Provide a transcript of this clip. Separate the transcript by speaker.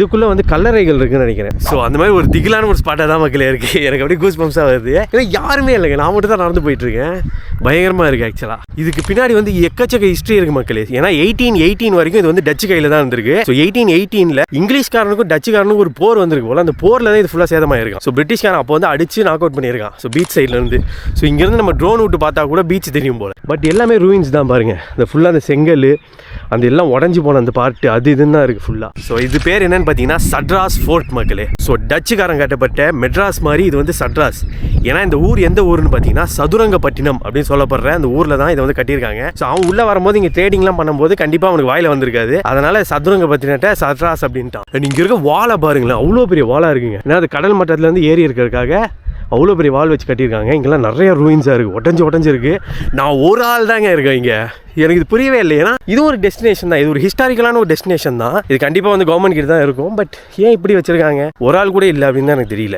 Speaker 1: இதுக்குள்ளே வந்து கல்லறைகள் இருக்குன்னு நினைக்கிறேன். ஸோ அந்த மாதிரி ஒரு திகிலான ஒரு ஸ்பாட்டாக தான் மக்களே இருக்குது. எனக்கு அப்படியே கூஸ் பம்ப்ஸாக வருது. ஏன்னா யாருமே இல்லைங்க, நான் மட்டும் தான் நடந்து போயிட்டுருக்கேன். பயங்கரமாக இருக்குது ஆக்சுவலாக. இதுக்கு பின்னாடி வந்து எக்கச்சக்க ஹிஸ்ட்ரி இருக்குது மக்களே. ஏன்னா 1818 வரைக்கும் இது வந்து டச்சு கையில் தான் இருந்திருக்கு. ஸோ 1818 இங்கிலீஷ்காரனுக்கும் டச்சுக்காரனுக்கும் ஒரு போர் வந்திருக்கு போல. அந்த போரில் தான் இது ஃபுல்லாக சேதமாயிருக்கும். ஸோ பிரிட்டிஷ்காரன் அப்போ வந்து அடிச்சு நாக் அவுட் பண்ணியிருக்கான். ஸோ பீச் சைட்லேருந்து. ஸோ இங்கேருந்து நம்ம ட்ரோன் விட்டு பார்த்தா கூட பீச் தெரியும் போல. பட் எல்லாமே ரூயின்ஸ் தான் பாருங்க. இந்த ஃபுல்லாக அந்த செங்கல் அந்த எல்லாம் உடஞ்சி போன அந்த பார்ட்டு அது இதுன்னு தான் இருக்குது ஃபுல்லாக. ஸோ இது பேர் என்னன்னு பார்த்தீங்கன்னா சட்ராஸ் ஃபோர்ட் மக்களே. ஸோ டச்சுக்காரன் கட்டப்பட்ட மெட்ராஸ் மாதிரி இது வந்து சட்ராஸ். ஏன்னா இந்த ஊர் எந்த ஊருன்னு பார்த்தீங்கன்னா சதுரங்கப்பட்டினம் அப்படின்னு சொல்லப்படுற அந்த ஊரில் தான் இதை வந்து கட்டியிருக்காங்க. ஸோ அவன் உள்ளே வரும்போது இங்கே ட்ரேடிங்லாம் பண்ணும்போது கண்டிப்பாக அவனுக்கு வாயில் வந்திருக்காது. அதனால சதுரங்கப்பட்டினத்தை சட்ராஸ் அப்படின்ட்டான். இங்கே இருக்க வாழை பாருங்களேன், அவ்வளோ பெரிய வாழை இருக்குங்க. ஏன்னா அது கடல் மட்டத்துலேருந்து ஏறி இருக்கிறதுக்காக அவ்வளோ பெரிய வால் வச்சு கட்டியிருக்காங்க. இங்கெல்லாம் நிறைய ரூயின்ஸாக இருக்குது, உடஞ்சிருக்கு. நான் ஒரு ஆள் தாங்க இருக்கேன் இங்கே. எனக்கு இது புரியவே இல்லை. ஏன்னா இது ஒரு டெஸ்டினேஷன் தான், இது ஒரு ஹிஸ்டாரிக்கலான ஒரு டெஸ்டினேஷன் தான். இது கண்டிப்பாக வந்து கவர்மெண்ட் கிட்ட தான் இருக்கும். பட் ஏன் இப்படி வச்சிருக்காங்க, ஒரு ஆள் கூட இல்லை அப்படின்னு தான் எனக்கு தெரியல.